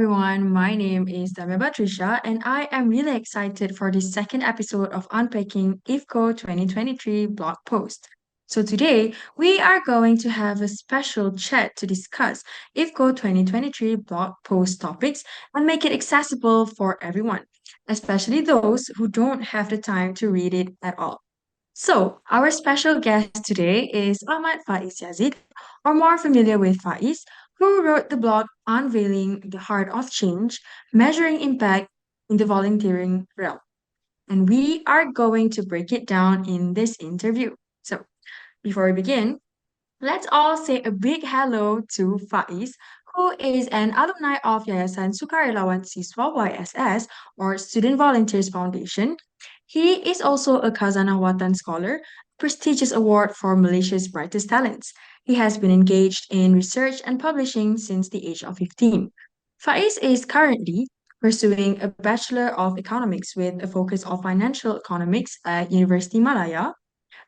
everyone. My name is Damya Batrisha, and I am really excited for the second episode of Unpacking IVCO 2023 blog post. So, today we are going to have a special chat to discuss IVCO 2023 blog post topics and make it accessible for everyone, especially those who don't have the time to read it at all. So, our special guest today is Ahmad Faiz Yazid, or more familiar with Faiz, who wrote the blog Unveiling the Heart of Change, Measuring Impact in the Volunteering Realm. And we are going to break it down in this interview. So, before we begin, let's all say a big hello to Faiz, who is an alumni of Yayasan Sukarelawan Siswa YSS, or Student Volunteers Foundation. He is also a Khazanah Watan scholar, prestigious award for Malaysia's brightest talents. He has been engaged in research and publishing since the age of 15. Faiz is currently pursuing a Bachelor of Economics with a focus on financial economics at Universiti Malaya.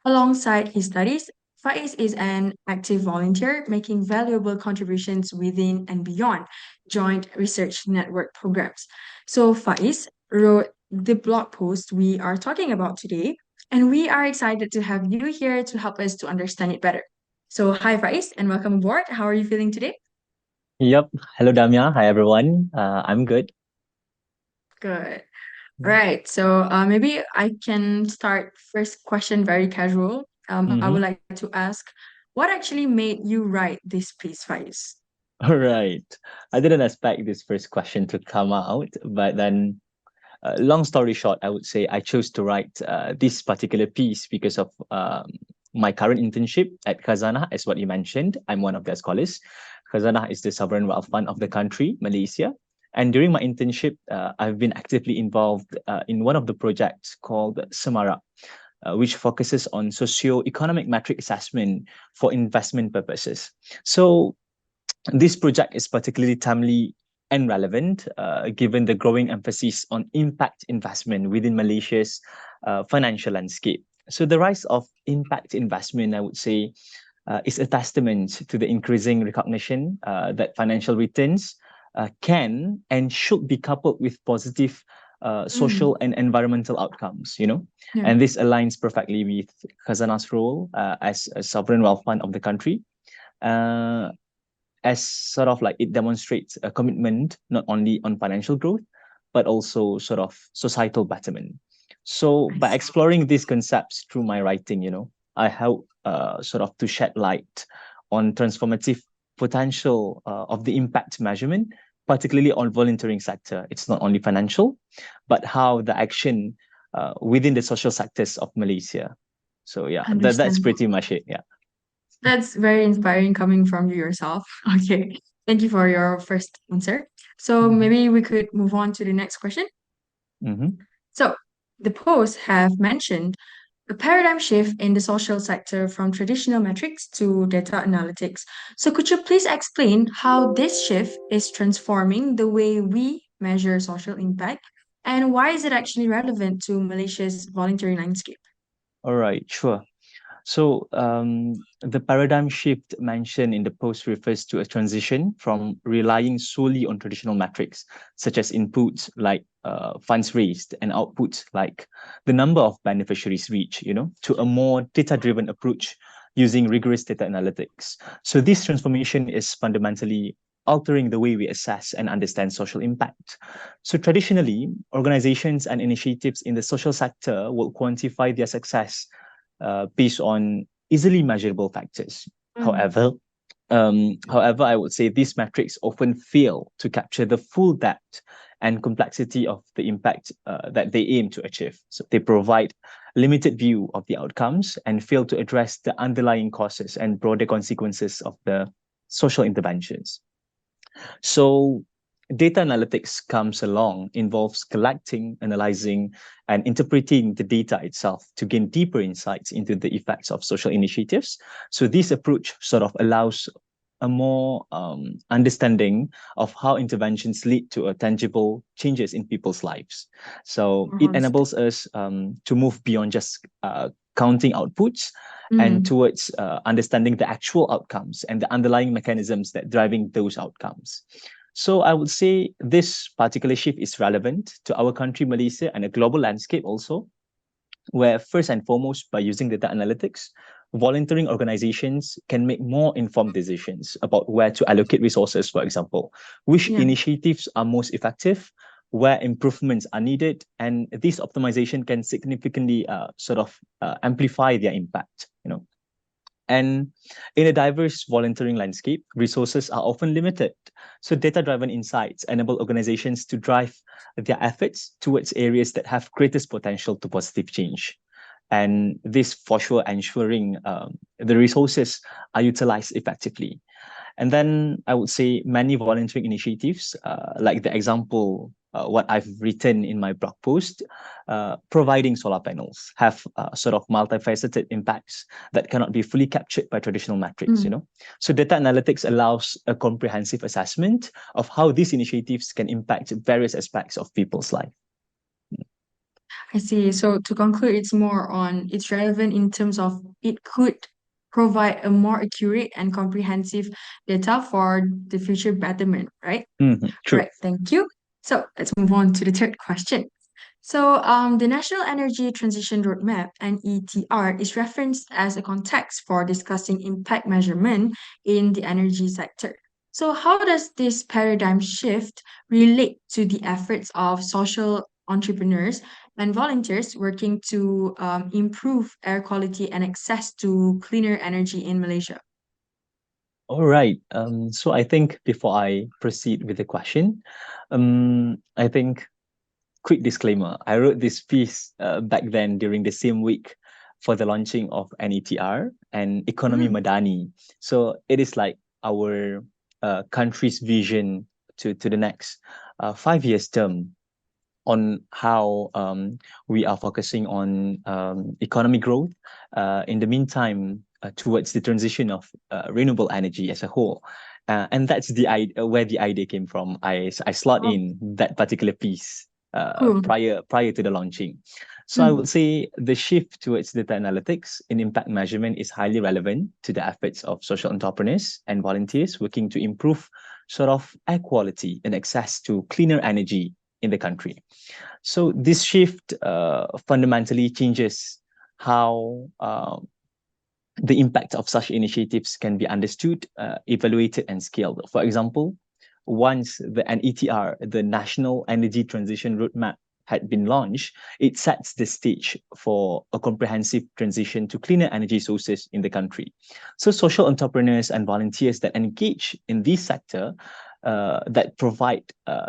Alongside his studies, Faiz is an active volunteer making valuable contributions within and beyond joint research network programs. So, Faiz wrote the blog post we are talking about today, and we are excited to have you here to help us to understand it better. So, hi, Faiz, and welcome aboard. How are you feeling today? Yep. Hello, Damya. Hi, everyone. I'm good. Good. Right. So maybe I can start first question very casual. I would Mm-hmm. like to ask, what actually made you write this piece, Faiz? All right. I didn't expect this first question to come out, but then, long story short, I would say I chose to write this particular piece because of my current internship at Khazanah, as what you mentioned. I'm one of their scholars. Khazanah is the sovereign wealth fund of the country, Malaysia. And during my internship, I've been actively involved in one of the projects called Semara, which focuses on socio-economic metric assessment for investment purposes. So this project is particularly timely and relevant given the growing emphasis on impact investment within Malaysia's financial landscape. So the rise of impact investment, I would say, is a testament to the increasing recognition that financial returns can and should be coupled with positive Mm, social and environmental outcomes, yeah, and this aligns perfectly with Khazanah's role as a sovereign wealth fund of the country, uh, as sort of like it demonstrates a commitment not only on financial growth, but also sort of societal betterment. So I by see. exploring these concepts through my writing, I hope sort of to shed light on transformative potential of the impact measurement, particularly on volunteering sector. It's not only financial, but how the action within the social sectors of Malaysia. So yeah, that's Understand. pretty much it. Yeah. That's very inspiring coming from you yourself. Okay. Thank you for your first answer. So Mhm. maybe we could move on to the next question. Mhm. So the posts have mentioned a paradigm shift in the social sector from traditional metrics to data analytics. So, could you please explain how this shift is transforming the way we measure social impact and why is it actually relevant to Malaysia's voluntary landscape? All right, sure. So the paradigm shift mentioned in the post refers to a transition from relying solely on traditional metrics, such as inputs like funds raised and outputs like the number of beneficiaries reached, to a more data-driven approach using rigorous data analytics. So this transformation is fundamentally altering the way we assess and understand social impact. So traditionally, organizations and initiatives in the social sector will quantify their success based on easily measurable factors. Mm, However, I would say these metrics often fail to capture the full depth and complexity of the impact that they aim to achieve. So they provide limited view of the outcomes and fail to address the underlying causes and broader consequences of the social interventions. So data analytics comes along, involves collecting, analyzing, and interpreting the data itself to gain deeper insights into the effects of social initiatives. So this approach sort of allows a more understanding of how interventions lead to a tangible changes in people's lives. So it honest. enables us to move beyond just counting outputs and Mm, towards understanding the actual outcomes and the underlying mechanisms that driving those outcomes. So I would say this particular shift is relevant to our country, Malaysia, and a global landscape also, where first and foremost, by using data analytics, volunteering organizations can make more informed decisions about where to allocate resources, for example, which Yeah, initiatives are most effective, where improvements are needed, and this optimization can significantly amplify their impact. And in a diverse volunteering landscape, resources are often limited. So, data driven insights enable organizations to drive their efforts towards areas that have greatest potential to positive change. And this for sure ensuring the resources are utilized effectively. And then I would say many volunteering initiatives, like the example, what I've written in my blog post, providing solar panels have sort of multifaceted impacts that cannot be fully captured by traditional metrics, mm, So data analytics allows a comprehensive assessment of how these initiatives can impact various aspects of people's life. I see. So to conclude, it's relevant in terms of it could provide a more accurate and comprehensive data for the future betterment, right? True. Right, thank you. So let's move on to the third question. So, the National Energy Transition Roadmap, NETR, is referenced as a context for discussing impact measurement in the energy sector. So, how does this paradigm shift relate to the efforts of social entrepreneurs and volunteers working to improve air quality and access to cleaner energy in Malaysia? All right. So I think before I proceed with the question, I think quick disclaimer. I wrote this piece back then during the same week for the launching of NETR and Economy Mm, Madani. So it is like our country's vision to the next 5 years term on how we are focusing on economic growth. In the meantime, towards the transition of renewable energy as a whole. And that's the idea where the idea came from. I slot oh, in that particular piece cool. prior to the launching. So I Mm, would say the shift towards data analytics in impact measurement is highly relevant to the efforts of social entrepreneurs and volunteers working to improve sort of air quality and access to cleaner energy in the country. So this shift fundamentally changes how the impact of such initiatives can be understood, evaluated, and scaled. For example, once the NETR, the National Energy Transition Roadmap, had been launched, it sets the stage for a comprehensive transition to cleaner energy sources in the country. So social entrepreneurs and volunteers that engage in this sector that provide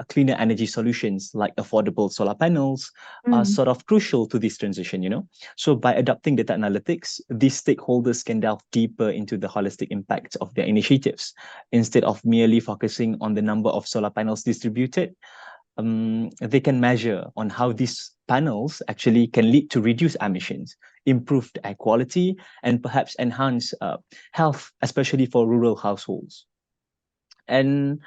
cleaner energy solutions like affordable solar panels are mm. sort of crucial to this transition. So by adopting data analytics, these stakeholders can delve deeper into the holistic impact of their initiatives instead of merely focusing on the number of solar panels distributed. They can measure on how these panels actually can lead to reduced emissions, improved air quality, and perhaps enhance health, especially for rural households. And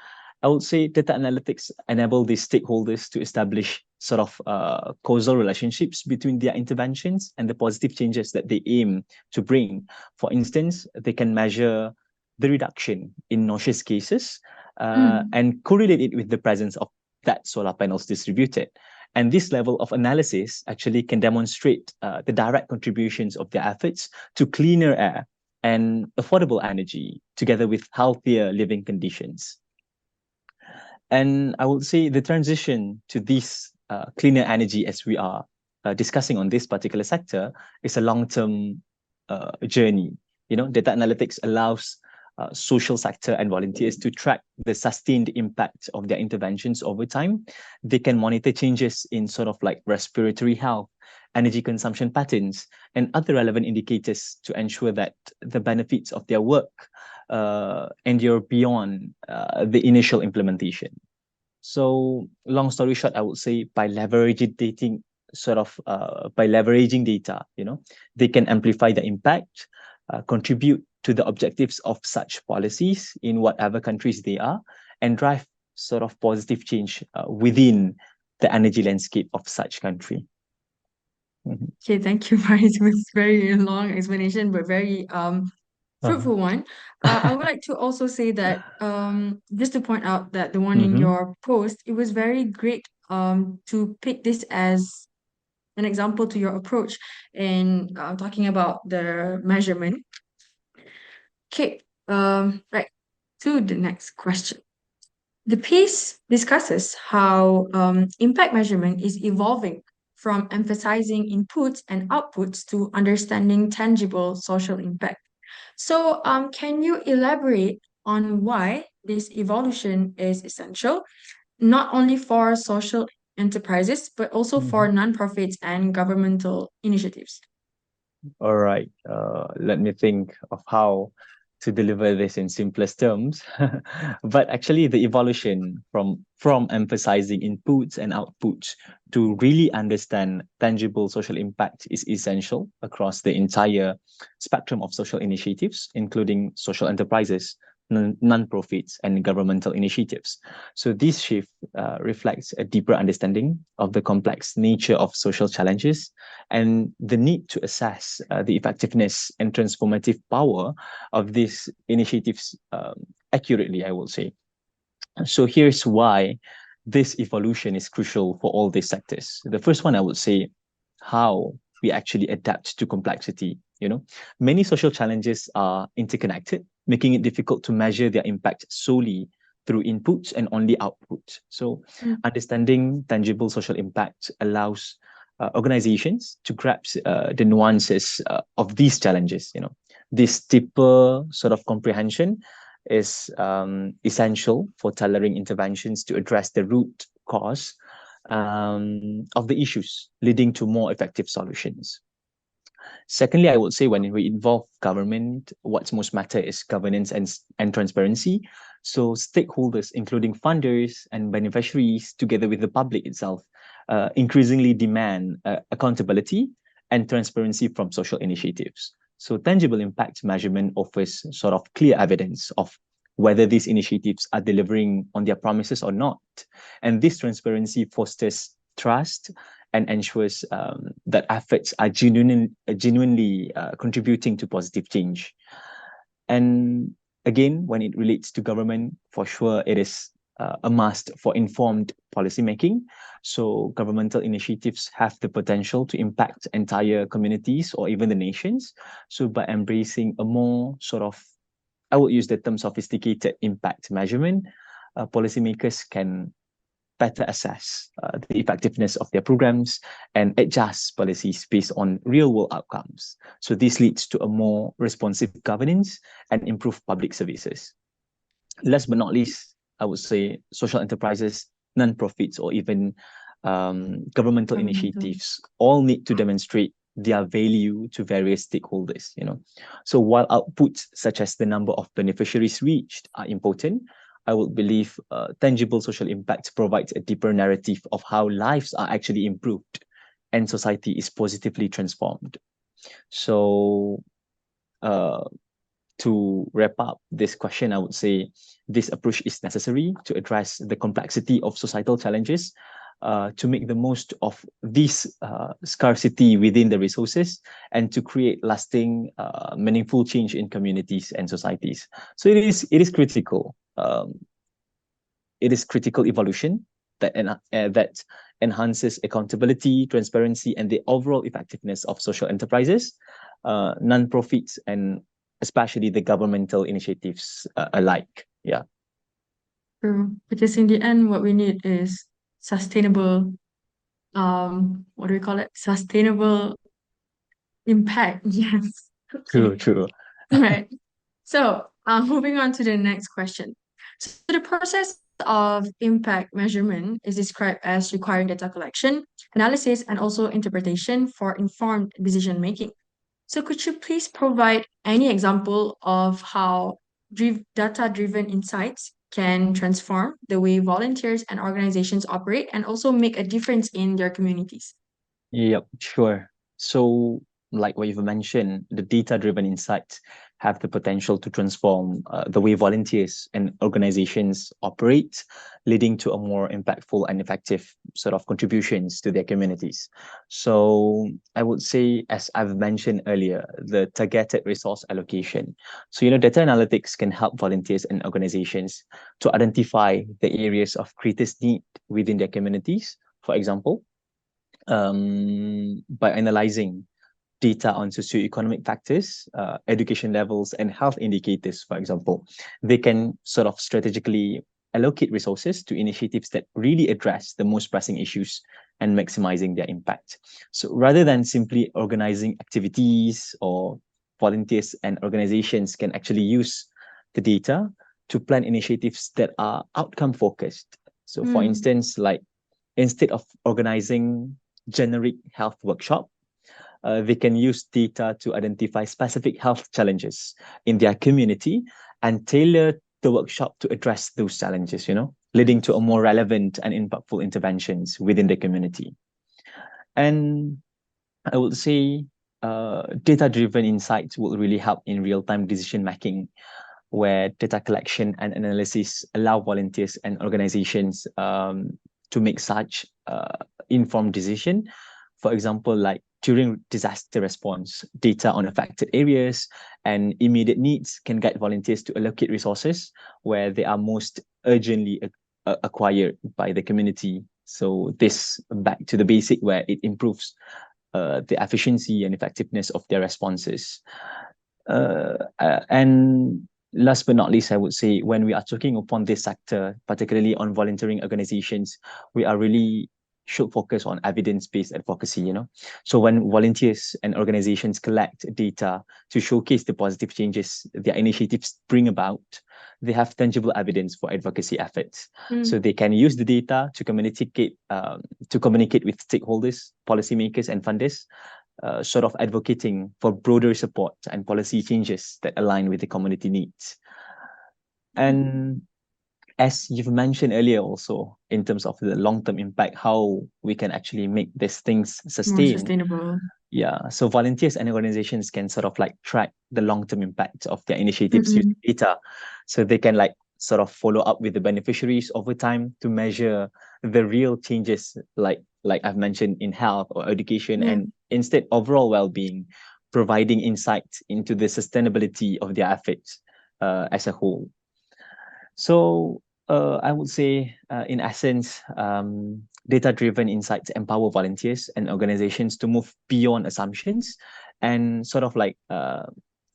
I would say data analytics enable these stakeholders to establish sort of causal relationships between their interventions and the positive changes that they aim to bring. For instance, they can measure the reduction in noxious cases Mm. and correlate it with the presence of that solar panels distributed. And this level of analysis actually can demonstrate the direct contributions of their efforts to cleaner air and affordable energy together with healthier living conditions. And I would say the transition to this cleaner energy as we are discussing on this particular sector is a long-term journey. Data analytics allows social sector and volunteers to track the sustained impact of their interventions over time. They can monitor changes in sort of like respiratory health, energy consumption patterns, and other relevant indicators to ensure that the benefits of their work endure beyond the initial implementation. So, long story short, I would say by leveraging data, they can amplify the impact, contribute to the objectives of such policies in whatever countries they are, and drive sort of positive change within the energy landscape of such country. Mhm. Okay, thank you, Faris. It was very long explanation, but very Uh-huh. fruitful one. I would like to also say that just to point out that the one in Mm-hmm. your post, it was very great to pick this as an example to your approach in talking about the measurement. Okay, right, to the next question. The piece discusses how impact measurement is evolving from emphasizing inputs and outputs to understanding tangible social impact. So, can you elaborate on why this evolution is essential, not only for social enterprises, but also for nonprofits and governmental initiatives? All right. Let me think of how to deliver this in simplest terms. But actually, the evolution from emphasizing inputs and outputs to really understand tangible social impact is essential across the entire spectrum of social initiatives, including social enterprises, non-profits, and governmental initiatives. So this shift reflects a deeper understanding of the complex nature of social challenges and the need to assess the effectiveness and transformative power of these initiatives accurately, I will say. So here's why this evolution is crucial for all these sectors. The first one, I would say, how we actually adapt to complexity. Many social challenges are interconnected, making it difficult to measure their impact solely through inputs and only outputs. So Mm, understanding tangible social impact allows organizations to grasp the nuances of these challenges. This deeper sort of comprehension is essential for tailoring interventions to address the root cause of the issues, leading to more effective solutions. Secondly, I would say when we involve government, what's most matter is governance and transparency. So stakeholders, including funders and beneficiaries, together with the public itself, increasingly demand accountability and transparency from social initiatives. So tangible impact measurement offers sort of clear evidence of whether these initiatives are delivering on their promises or not. And this transparency fosters trust and ensures that efforts are genuinely contributing to positive change. And again, when it relates to government, for sure, it is a must for informed policymaking. So governmental initiatives have the potential to impact entire communities or even the nations. So by embracing a more sort of, I would use the term sophisticated impact measurement, policymakers can better assess the effectiveness of their programs and adjust policies based on real world outcomes. So this leads to a more responsive governance and improved public services. Last but not least, I would say social enterprises, non-profits, or even governmental governmental. initiatives all need to demonstrate their value to various stakeholders. So while outputs such as the number of beneficiaries reached are important, I would believe tangible social impact provides a deeper narrative of how lives are actually improved and society is positively transformed. So uh, to wrap up this question, I would say this approach is necessary to address the complexity of societal challenges, to make the most of this scarcity within the resources, and to create lasting, meaningful change in communities and societies. So it is critical. It is critical evolution that enhances accountability, transparency, and the overall effectiveness of social enterprises, non-profits, and especially the governmental initiatives alike. Yeah. True. Because in the end, what we need is sustainable, what do we call it? Sustainable impact. Yes. True, Okay. true. Right. So, moving on to the next question. So, the process of impact measurement is described as requiring data collection, analysis, and also interpretation for informed decision making. So, could you please provide any example of how data-driven insights can transform the way volunteers and organizations operate and also make a difference in their communities? Yep, sure. So like what you've mentioned, the data-driven insights have the potential to transform the way volunteers and organizations operate, leading to a more impactful and effective sort of contributions to their communities. So I would say, as I've mentioned earlier, the targeted resource allocation. So, data analytics can help volunteers and organizations to identify the areas of greatest need within their communities. For example, by analyzing data on socioeconomic factors, education levels, and health indicators, for example, they can sort of strategically allocate resources to initiatives that really address the most pressing issues and maximizing their impact. So rather than simply organizing activities, or volunteers and organizations can actually use the data to plan initiatives that are outcome focused. So for instance, like instead of organizing generic health workshop, they can use data to identify specific health challenges in their community and tailor the workshop to address those challenges, leading to a more relevant and impactful interventions within the community. And I would say data-driven insights will really help in real-time decision making, where data collection and analysis allow volunteers and organizations to make such informed decision. For example, like during disaster response, data on affected areas and immediate needs can guide volunteers to allocate resources where they are most urgently acquired by the community. So this back to the basic, where it improves the efficiency and effectiveness of their responses. And last but not least, I would say when we are talking upon this sector, particularly on volunteering organizations, we are really should focus on evidence-based advocacy, So when volunteers and organizations collect data to showcase the positive changes their initiatives bring about, they have tangible evidence for advocacy efforts. So they can use the data to communicate with stakeholders, policymakers, and funders, sort of advocating for broader support and policy changes that align with the community needs. And as you've mentioned earlier also, in terms of the long-term impact, how we can actually make these things More sustain. sustainable. Yeah, so volunteers and organizations can sort of like track the long-term impact of their initiatives using data. So they can like sort of follow up with the beneficiaries over time to measure the real changes, like I've mentioned, in health or education, and instead overall well-being, providing insight into the sustainability of their efforts as a whole. So I would say, in essence, data-driven insights empower volunteers and organizations to move beyond assumptions and sort of like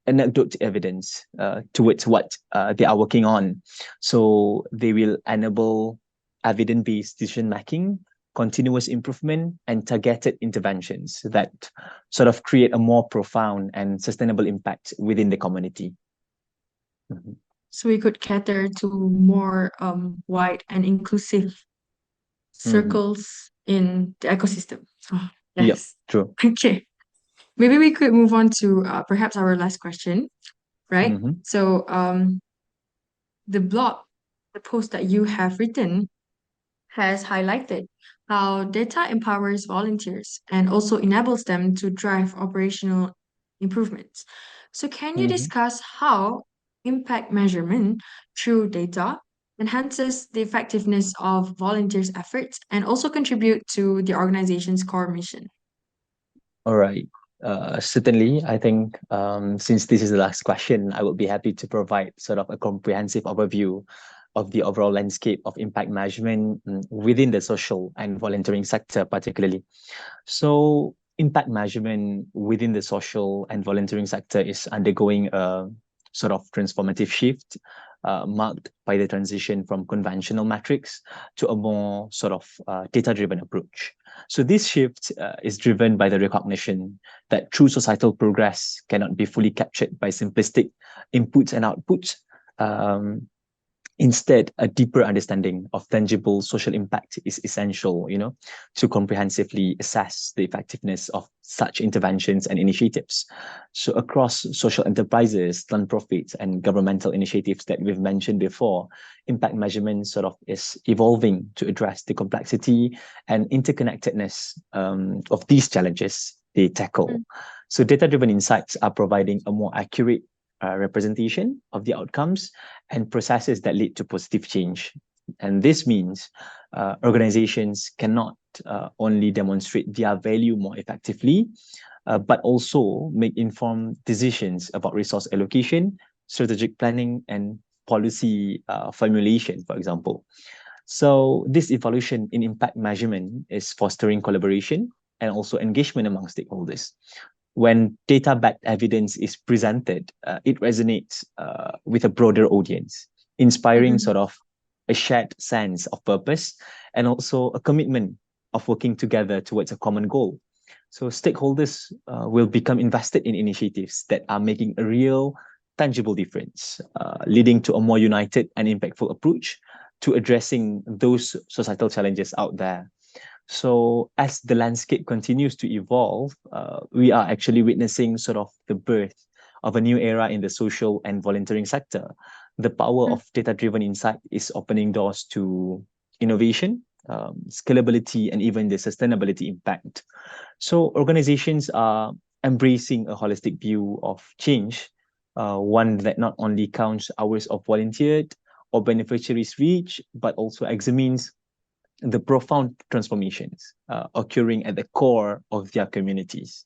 anecdote evidence towards what they are working on. So they will enable evidence-based decision-making, continuous improvement, and targeted interventions that sort of create a more profound and sustainable impact within the community. So we could cater to more wide and inclusive circles in the ecosystem. Oh, Yep, yes. true. Okay. Maybe we could move on to perhaps our last question, right? So the post that you have written has highlighted how data empowers volunteers and also enables them to drive operational improvements. So can you discuss how impact measurement through data enhances the effectiveness of volunteers' efforts and also contribute to the organization's core mission? All right. Certainly, I think since this is the last question, I would be happy to provide sort of a comprehensive overview of the overall landscape of impact measurement within the social and volunteering sector, particularly. So, impact measurement within the social and volunteering sector is undergoing a sort of transformative shift, marked by the transition from conventional metrics to a more sort of data-driven approach. So this shift is driven by the recognition that true societal progress cannot be fully captured by simplistic inputs and outputs. Instead, a deeper understanding of tangible social impact is essential, to comprehensively assess the effectiveness of such interventions and initiatives. So across social enterprises, nonprofits, and governmental initiatives that we've mentioned before, impact measurement sort of is evolving to address the complexity and interconnectedness of these challenges they tackle. So data-driven insights are providing a more accurate representation of the outcomes and processes that lead to positive change. And this means organizations cannot only demonstrate their value more effectively, but also make informed decisions about resource allocation, strategic planning, and policy formulation, for example. So this evolution in impact measurement is fostering collaboration and also engagement among stakeholders. When data-backed evidence is presented, it resonates with a broader audience, inspiring Mm-hmm. sort of a shared sense of purpose and also a commitment of working together towards a common goal. So stakeholders will become invested in initiatives that are making a real, tangible difference, leading to a more united and impactful approach to addressing those societal challenges out there. So as the landscape continues to evolve, we are actually witnessing sort of the birth of a new era in the social and volunteering sector. The power of data-driven insight is opening doors to innovation, scalability, and even the sustainability impact. So organizations are embracing a holistic view of change, one that not only counts hours of volunteered or beneficiaries reach, but also examines the profound transformations occurring at the core of their communities.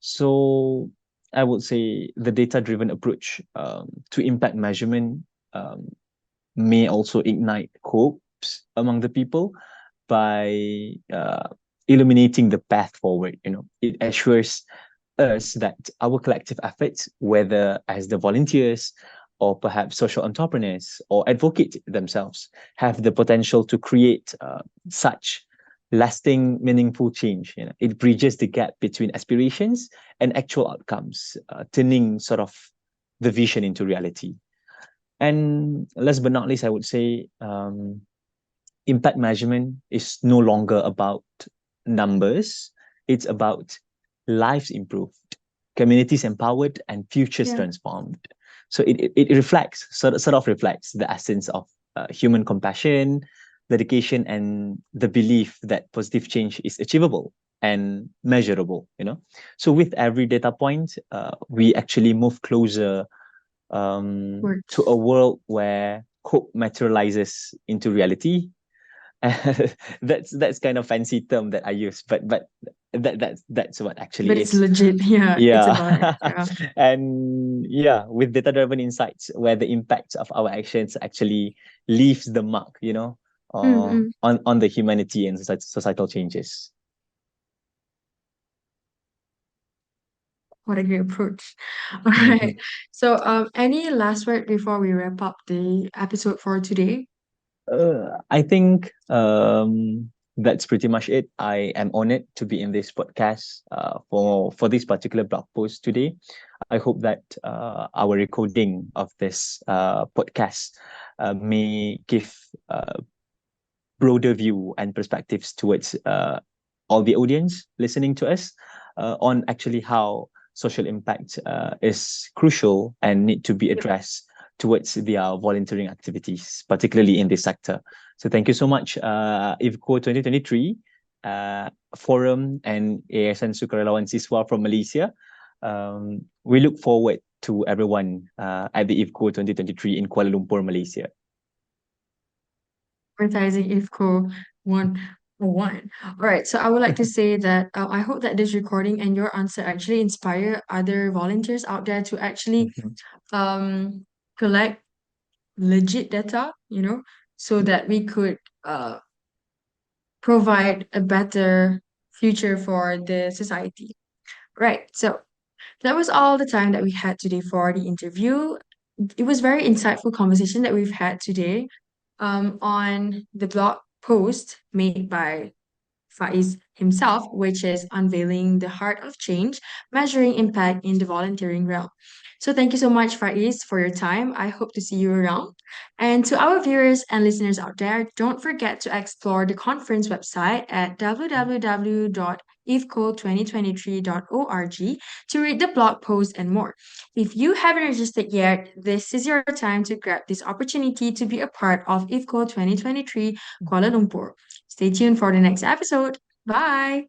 So I would say the data-driven approach to impact measurement um, may also ignite hopes among the people by illuminating the path forward. It assures us that our collective efforts, whether as the volunteers or perhaps social entrepreneurs or advocates themselves, have the potential to create such lasting, meaningful change. It bridges the gap between aspirations and actual outcomes, turning sort of the vision into reality. And last but not least, I would say impact measurement is no longer about numbers. It's about lives improved, communities empowered, and futures Yeah. transformed. So it reflects, sort of reflects the essence of human compassion, dedication, and the belief that positive change is achievable and measurable. So with every data point, we actually move closer to a Works. world where hope materializes into reality. That's kind of fancy term that I use, but that's what But actually it's is. legit. Yeah, it's Yeah. about it. Yeah. And yeah, with data-driven insights, where the impact of our actions actually leaves the mark, Mm-mm. on the humanity and societal changes. What a great approach. All right. Mhm. So, any last word before we wrap up the episode for today? I think that's pretty much it. I am honored to be in this podcast for this particular blog post today. I hope that our recording of this podcast may give broader view and perspectives towards all the audience listening to us on actually how social impact is crucial and need to be Yep. addressed towards their volunteering activities, particularly in this sector. So thank you so much, IVCO 2023 Forum and Yayasan Sukarelawan Siswa from Malaysia. We look forward to everyone at the IVCO 2023 in Kuala Lumpur, Malaysia. Advertising IFCO 101. All right. So, I would like to say that I hope that this recording and your answer actually inspire other volunteers out there to actually Mhm. um collect legit data, so that we could provide a better future for the society. Right. So that was all the time that we had today for the interview. It was very insightful conversation that we've had today on the blog post made by Faiz himself, which is Unveiling the Heart of Change, Measuring Impact in the Volunteering Realm. So thank you so much, Faiz, for your time. I hope to see you around. And to our viewers and listeners out there, don't forget to explore the conference website at www.ifco2023.org to read the blog post and more. If you haven't registered yet, this is your time to grab this opportunity to be a part of IFCO 2023 Kuala Lumpur. Stay tuned for the next episode. Bye.